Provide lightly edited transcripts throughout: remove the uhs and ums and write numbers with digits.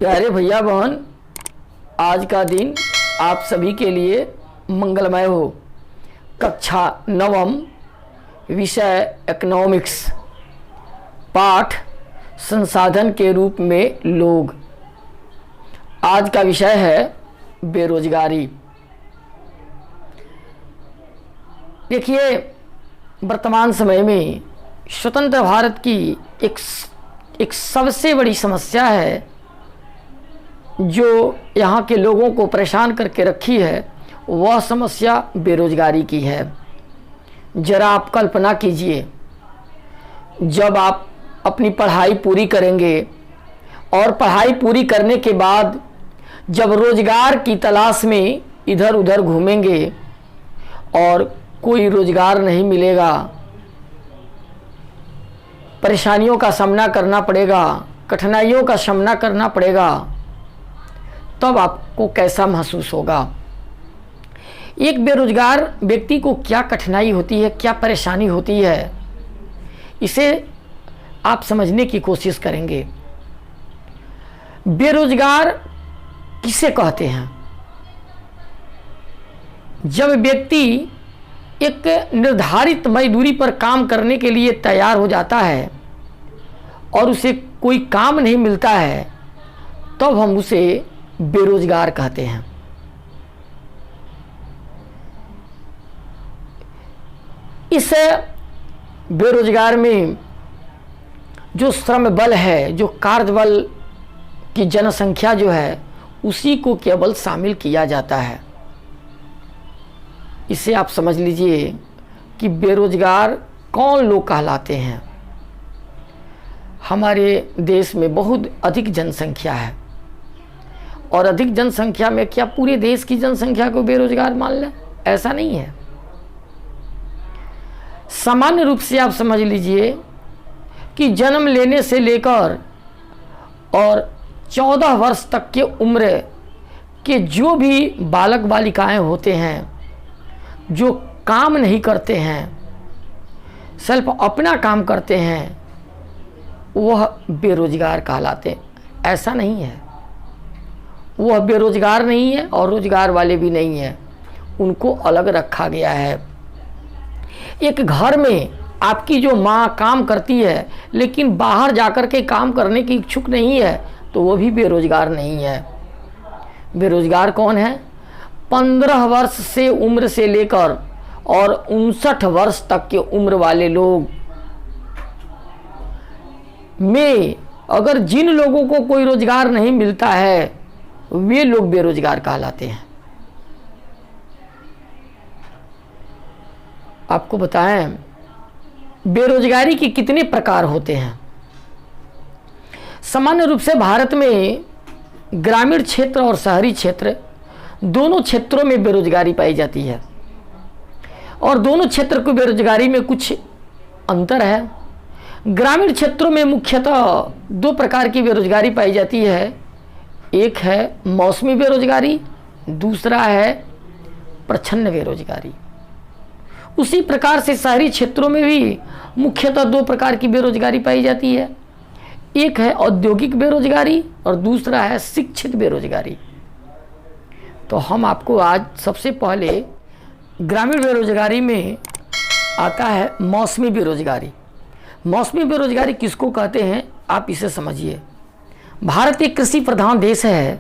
प्यारे भैया बहन, आज का दिन आप सभी के लिए मंगलमय हो। कक्षा नवम, विषय इकोनॉमिक्स, पाठ संसाधन के रूप में लोग। आज का विषय है बेरोजगारी। देखिए, वर्तमान समय में स्वतंत्र भारत की एक सबसे बड़ी समस्या है जो यहाँ के लोगों को परेशान करके रखी है, वह समस्या बेरोजगारी की है। जरा आप कल्पना कीजिए, जब आप अपनी पढ़ाई पूरी करेंगे और पढ़ाई पूरी करने के बाद जब रोजगार की तलाश में इधर उधर घूमेंगे और कोई रोजगार नहीं मिलेगा, परेशानियों का सामना करना पड़ेगा, कठिनाइयों का सामना करना पड़ेगा, तब आपको कैसा महसूस होगा। एक बेरोजगार व्यक्ति को क्या कठिनाई होती है, क्या परेशानी होती है, इसे आप समझने की कोशिश करेंगे। बेरोजगार किसे कहते हैं? जब व्यक्ति एक निर्धारित मजदूरी पर काम करने के लिए तैयार हो जाता है और उसे कोई काम नहीं मिलता है, तब हम उसे बेरोजगार कहते हैं। इस बेरोजगार में जो श्रम बल है, जो कार्य बल की जनसंख्या जो है, उसी को केवल शामिल किया जाता है। इसे आप समझ लीजिए कि बेरोजगार कौन लोग कहलाते हैं। हमारे देश में बहुत अधिक जनसंख्या है और अधिक जनसंख्या में क्या पूरे देश की जनसंख्या को बेरोजगार मान लें? ऐसा नहीं है। सामान्य रूप से आप समझ लीजिए कि जन्म लेने से लेकर और 14 वर्ष तक के उम्र के जो भी बालक बालिकाएं होते हैं, जो काम नहीं करते हैं, सिर्फ अपना काम करते हैं, वह बेरोजगार कहलाते हैं। ऐसा नहीं है, वह बेरोजगार नहीं है और रोजगार वाले भी नहीं है, उनको अलग रखा गया है। एक घर में आपकी जो माँ काम करती है लेकिन बाहर जाकर के काम करने की इच्छुक नहीं है, तो वो भी बेरोजगार नहीं है। बेरोजगार कौन है? 15 वर्ष से उम्र से लेकर और 59 वर्ष तक के उम्र वाले लोग में अगर जिन लोगों को कोई रोजगार नहीं मिलता है, वे लोग बेरोजगार कहलाते हैं। आपको बताएं, बेरोजगारी के कितने प्रकार होते हैं। सामान्य रूप से भारत में ग्रामीण क्षेत्र और शहरी क्षेत्र दोनों क्षेत्रों में बेरोजगारी पाई जाती है और दोनों क्षेत्र की बेरोजगारी में कुछ अंतर है। ग्रामीण क्षेत्रों में मुख्यतः 2 प्रकार की बेरोजगारी पाई जाती है। एक है मौसमी बेरोजगारी, दूसरा है प्रच्छन्न बेरोजगारी। उसी प्रकार से शहरी क्षेत्रों में भी मुख्यतः 2 प्रकार की बेरोजगारी पाई जाती है। एक है औद्योगिक बेरोजगारी और दूसरा है शिक्षित बेरोजगारी। तो हम आपको आज सबसे पहले ग्रामीण बेरोजगारी में आता है मौसमी बेरोजगारी। मौसमी बेरोजगारी किसको कहते हैं, आप इसे समझिए। भारत एक कृषि प्रधान देश है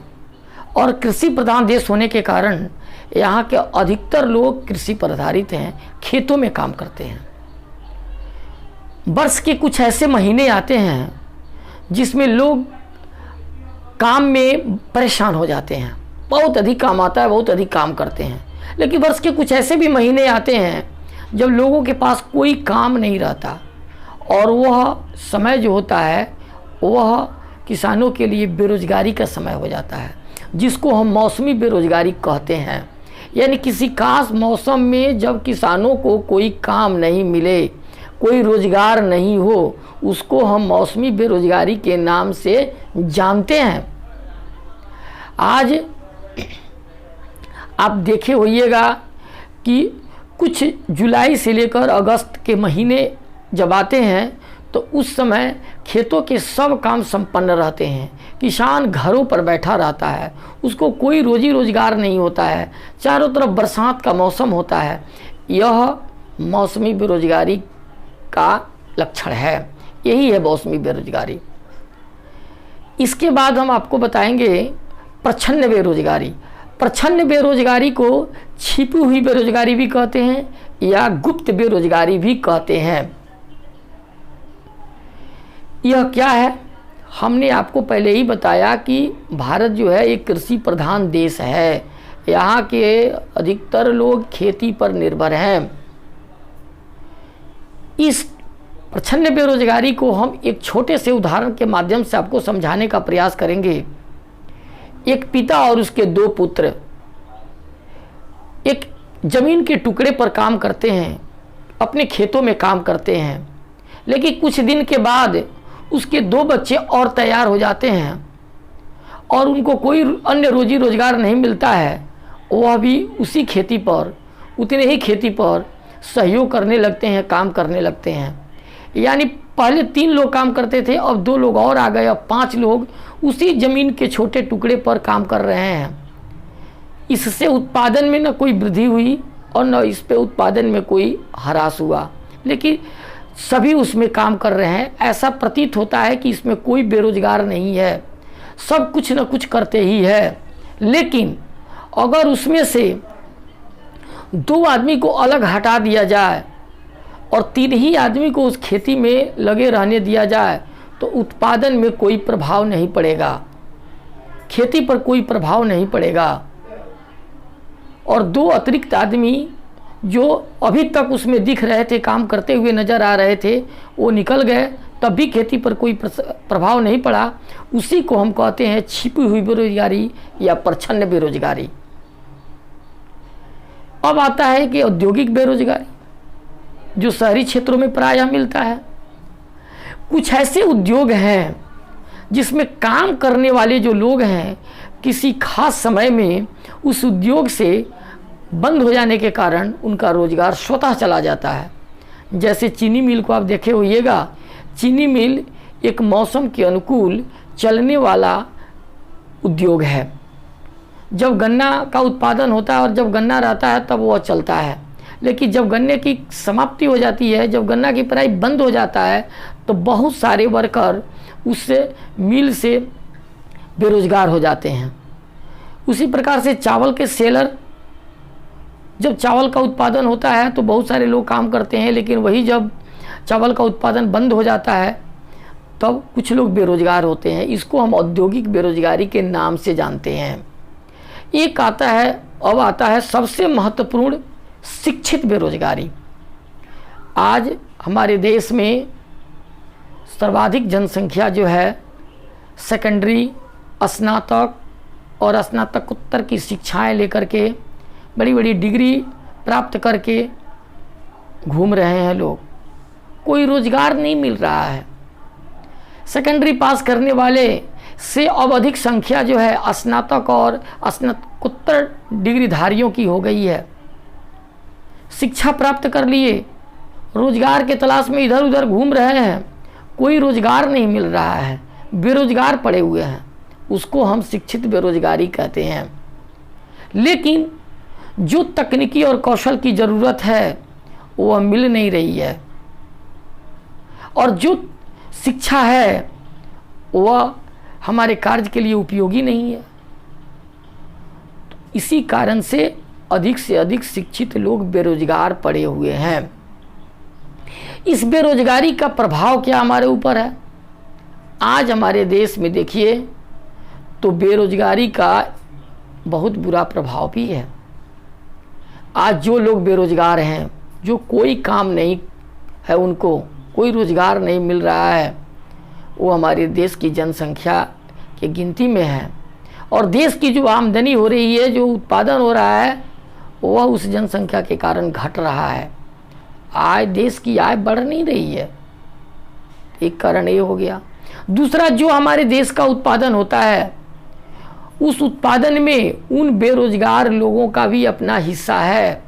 और कृषि प्रधान देश होने के कारण यहाँ के अधिकतर लोग कृषि पर आधारित हैं, खेतों में काम करते हैं। वर्ष के कुछ ऐसे महीने आते हैं जिसमें लोग काम में परेशान हो जाते हैं, बहुत अधिक काम आता है, बहुत अधिक काम करते हैं। लेकिन वर्ष के कुछ ऐसे भी महीने आते हैं जब लोगों के पास कोई काम नहीं रहता और वह समय जो होता है वह किसानों के लिए बेरोजगारी का समय हो जाता है, जिसको हम मौसमी बेरोजगारी कहते हैं। यानी किसी खास मौसम में जब किसानों को कोई काम नहीं मिले, कोई रोजगार नहीं हो, उसको हम मौसमी बेरोजगारी के नाम से जानते हैं। आज आप देखे होइएगा कि कुछ जुलाई से लेकर अगस्त के महीने जब आते हैं तो उस समय खेतों के सब काम संपन्न रहते हैं, किसान घरों पर बैठा रहता है, उसको कोई रोजी रोजगार नहीं होता है, चारों तरफ बरसात का मौसम होता है, यह मौसमी बेरोजगारी का लक्षण है। यही है मौसमी बेरोजगारी। इसके बाद हम आपको बताएंगे प्रच्छन्न बेरोजगारी। प्रच्छन्न बेरोजगारी को छिपी हुई बेरोजगारी भी कहते हैं या गुप्त बेरोजगारी भी कहते हैं। यह क्या है? हमने आपको पहले ही बताया कि भारत जो है एक कृषि प्रधान देश है। यहाँ के अधिकतर लोग खेती पर निर्भर हैं। इस प्रच्छन्न बेरोजगारी को हम एक छोटे से उदाहरण के माध्यम से आपको समझाने का प्रयास करेंगे। एक पिता और उसके 2 पुत्र एक जमीन के टुकड़े पर काम करते हैं, अपने खेतों में काम करते हैं, लेकिन कुछ दिन के बाद उसके 2 बच्चे और तैयार हो जाते हैं और उनको कोई अन्य रोजी रोजगार नहीं मिलता है। वह भी उसी खेती पर, उतने ही खेती पर सहयोग करने लगते हैं, काम करने लगते हैं। यानी पहले 3 लोग काम करते थे, अब 2 लोग और आ गए, अब 5 लोग उसी ज़मीन के छोटे टुकड़े पर काम कर रहे हैं। इससे उत्पादन में न कोई वृद्धि हुई और न इस पे उत्पादन में कोई ह्रास हुआ, लेकिन सभी उसमें काम कर रहे हैं। ऐसा प्रतीत होता है कि इसमें कोई बेरोजगार नहीं है, सब कुछ न कुछ करते ही है। लेकिन अगर उसमें से 2 आदमी को अलग हटा दिया जाए और 3 ही आदमी को उस खेती में लगे रहने दिया जाए तो उत्पादन में कोई प्रभाव नहीं पड़ेगा, खेती पर कोई प्रभाव नहीं पड़ेगा। और 2 अतिरिक्त आदमी जो अभी तक उसमें दिख रहे थे, काम करते हुए नज़र आ रहे थे, वो निकल गए, तब भी खेती पर कोई प्रभाव नहीं पड़ा। उसी को हम कहते हैं छिपी हुई बेरोजगारी या प्रच्छन्न बेरोजगारी। अब आता है कि औद्योगिक बेरोजगारी, जो शहरी क्षेत्रों में प्रायः मिलता है। कुछ ऐसे उद्योग हैं जिसमें काम करने वाले जो लोग हैं, किसी खास समय में उस उद्योग से बंद हो जाने के कारण उनका रोजगार स्वतः चला जाता है। जैसे चीनी मिल को आप देखे होइएगा, चीनी मिल एक मौसम के अनुकूल चलने वाला उद्योग है। जब गन्ना का उत्पादन होता है और जब गन्ना रहता है तब वह चलता है, लेकिन जब गन्ने की समाप्ति हो जाती है, जब गन्ना की पेराई बंद हो जाता है, तो बहुत सारे वर्कर उससे मिल से बेरोजगार हो जाते हैं। उसी प्रकार से चावल के सेलर, जब चावल का उत्पादन होता है तो बहुत सारे लोग काम करते हैं, लेकिन वही जब चावल का उत्पादन बंद हो जाता है तब कुछ लोग बेरोजगार होते हैं। इसको हम औद्योगिक बेरोजगारी के नाम से जानते हैं। एक आता है, अब आता है सबसे महत्वपूर्ण शिक्षित बेरोजगारी। आज हमारे देश में सर्वाधिक जनसंख्या जो है सेकेंडरी, स्नातक और स्नातकोत्तर की शिक्षाएं लेकर के, बड़ी बड़ी डिग्री प्राप्त करके घूम रहे हैं लोग। कोई रोजगार नहीं मिल रहा है। सेकेंडरी पास करने वाले से अब अधिक संख्या जो है स्नातक और स्नातकोत्तर डिग्रीधारियों की हो गई है। शिक्षा प्राप्त कर लिए, रोजगार के तलाश में इधर उधर घूम रहे हैं, कोई रोजगार नहीं मिल रहा है, बेरोजगार पड़े हुए हैं। उसको हम शिक्षित बेरोजगारी कहते हैं। लेकिन जो तकनीकी और कौशल की ज़रूरत है वह मिल नहीं रही है, और जो शिक्षा है वह हमारे कार्य के लिए उपयोगी नहीं है। तो इसी कारण से अधिक शिक्षित लोग बेरोजगार पड़े हुए हैं। इस बेरोजगारी का प्रभाव क्या हमारे ऊपर है? आज हमारे देश में देखिए तो बेरोजगारी का बहुत बुरा प्रभाव भी है। आज जो लोग बेरोजगार हैं, जो कोई काम नहीं है, उनको कोई रोजगार नहीं मिल रहा है, वो हमारे देश की जनसंख्या की गिनती में है। और देश की जो आमदनी हो रही है, जो उत्पादन हो रहा है, वह उस जनसंख्या के कारण घट रहा है। आय, देश की आय बढ़ नहीं रही है। एक कारण ये हो गया। दूसरा, जो हमारे देश का उत्पादन होता है, उस उत्पादन में उन बेरोजगार लोगों का भी अपना हिस्सा है,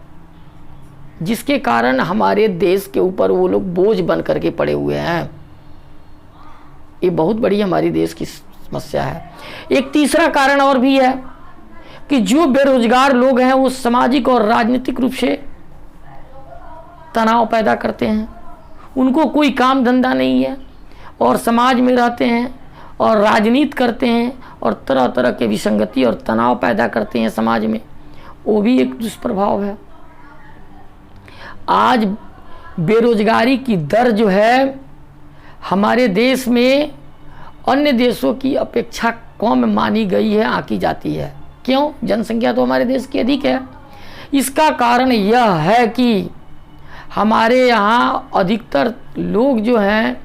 जिसके कारण हमारे देश के ऊपर वो लोग बोझ बन करके पड़े हुए हैं। ये बहुत बड़ी हमारी देश की समस्या है। एक तीसरा कारण और भी है कि जो बेरोजगार लोग हैं वो सामाजिक और राजनीतिक रूप से तनाव पैदा करते हैं। उनको कोई काम धंधा नहीं है और समाज में रहते हैं और राजनीति करते हैं और तरह तरह के विसंगति और तनाव पैदा करते हैं समाज में। वो भी एक दुष्प्रभाव है। आज बेरोजगारी की दर जो है हमारे देश में अन्य देशों की अपेक्षा कम मानी गई है, आंकी जाती है। क्यों? जनसंख्या तो हमारे देश की अधिक है। इसका कारण यह है कि हमारे यहाँ अधिकतर लोग जो हैं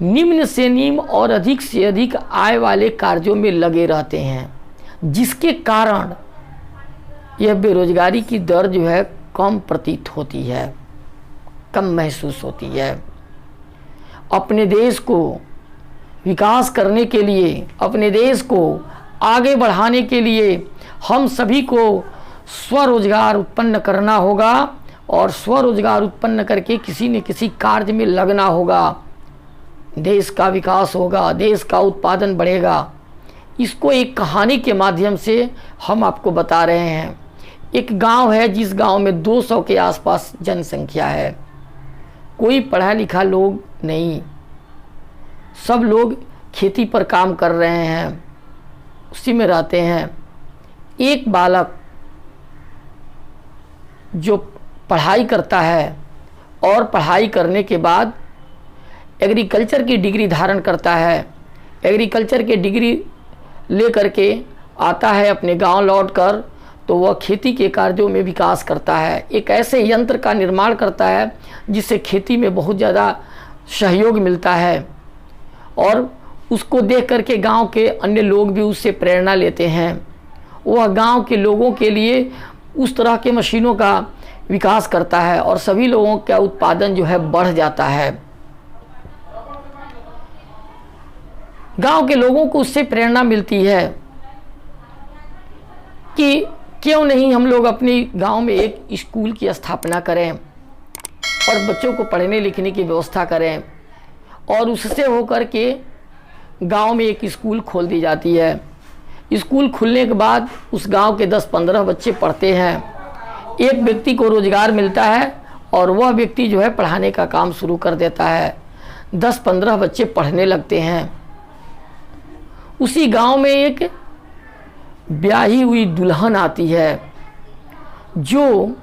निम्न से निम्न और अधिक से अधिक आय वाले कार्यों में लगे रहते हैं, जिसके कारण यह बेरोजगारी की दर जो है कम प्रतीत होती है, कम महसूस होती है। अपने देश को विकास करने के लिए, अपने देश को आगे बढ़ाने के लिए हम सभी को स्वरोजगार उत्पन्न करना होगा और स्वरोजगार उत्पन्न करके किसी न किसी कार्य में लगना होगा। देश का विकास होगा, देश का उत्पादन बढ़ेगा। इसको एक कहानी के माध्यम से हम आपको बता रहे हैं। एक गांव है जिस गांव में 200 के आसपास जनसंख्या है। कोई पढ़ा लिखा लोग नहीं, सब लोग खेती पर काम कर रहे हैं, उसी में रहते हैं। एक बालक जो पढ़ाई करता है और पढ़ाई करने के बाद एग्रीकल्चर की डिग्री धारण करता है, एग्रीकल्चर की डिग्री ले करके आता है अपने गांव लौटकर, तो वह खेती के कार्यों में विकास करता है। एक ऐसे यंत्र का निर्माण करता है जिससे खेती में बहुत ज़्यादा सहयोग मिलता है और उसको देख करके गांव के अन्य लोग भी उससे प्रेरणा लेते हैं। वह गांव के लोगों के लिए उस तरह के मशीनों का विकास करता है और सभी लोगों का उत्पादन जो है बढ़ जाता है। गांव के लोगों को उससे प्रेरणा मिलती है कि क्यों नहीं हम लोग अपनी गांव में एक स्कूल की स्थापना करें और बच्चों को पढ़ने लिखने की व्यवस्था करें, और उससे होकर के गांव में एक स्कूल खोल दी जाती है। स्कूल खुलने के बाद उस गांव के 10-15 बच्चे पढ़ते हैं, एक व्यक्ति को रोजगार मिलता है और वह व्यक्ति जो है पढ़ाने का काम शुरू कर देता है। 10-15 बच्चे पढ़ने लगते हैं। उसी गांव में एक ब्याही हुई दुल्हन आती है जो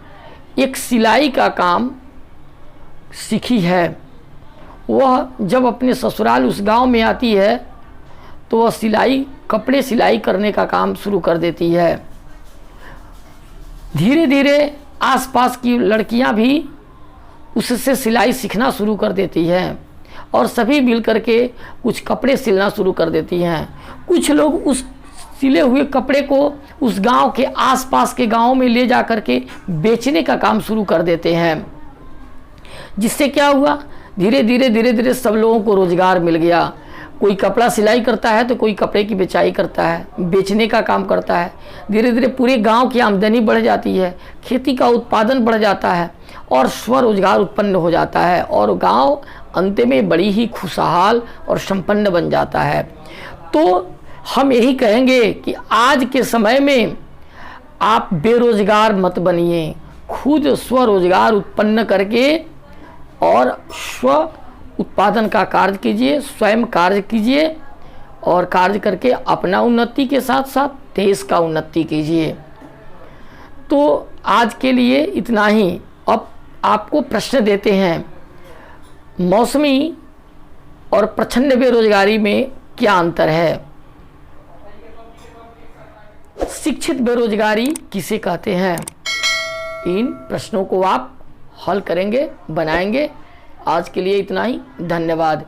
एक सिलाई का काम सीखी है। वह जब अपने ससुराल उस गांव में आती है तो वह कपड़े सिलाई करने का काम शुरू कर देती है। धीरे धीरे आसपास की लड़कियां भी उससे सिलाई सीखना शुरू कर देती हैं और सभी मिल करके कुछ कपड़े सिलना शुरू कर देती हैं। कुछ लोग उस सिले हुए कपड़े को उस गांव के आसपास के गांव में ले जा करके बेचने का काम शुरू कर देते हैं, जिससे क्या हुआ, धीरे धीरे सब लोगों को रोजगार मिल गया। कोई कपड़ा सिलाई करता है तो कोई कपड़े की बेचाई करता है, बेचने का काम करता है। धीरे धीरे पूरे गांव की आमदनी बढ़ जाती है, खेती का उत्पादन बढ़ जाता है और स्वरोजगार उत्पन्न हो जाता है और गांव अंत में बड़ी ही खुशहाल और संपन्न बन जाता है। तो हम यही कहेंगे कि आज के समय में आप बेरोजगार मत बनिए, खुद स्वरोजगार उत्पन्न करके और स्व उत्पादन का कार्य कीजिए, स्वयं कार्य कीजिए और कार्य करके अपना उन्नति के साथ साथ देश का उन्नति कीजिए। तो आज के लिए इतना ही। अब आपको प्रश्न देते हैं, मौसमी और प्रचंड बेरोजगारी में क्या अंतर है? शिक्षित बेरोजगारी किसे कहते हैं? इन प्रश्नों को आप हल करेंगे, बनाएंगे। आज के लिए इतना ही। धन्यवाद।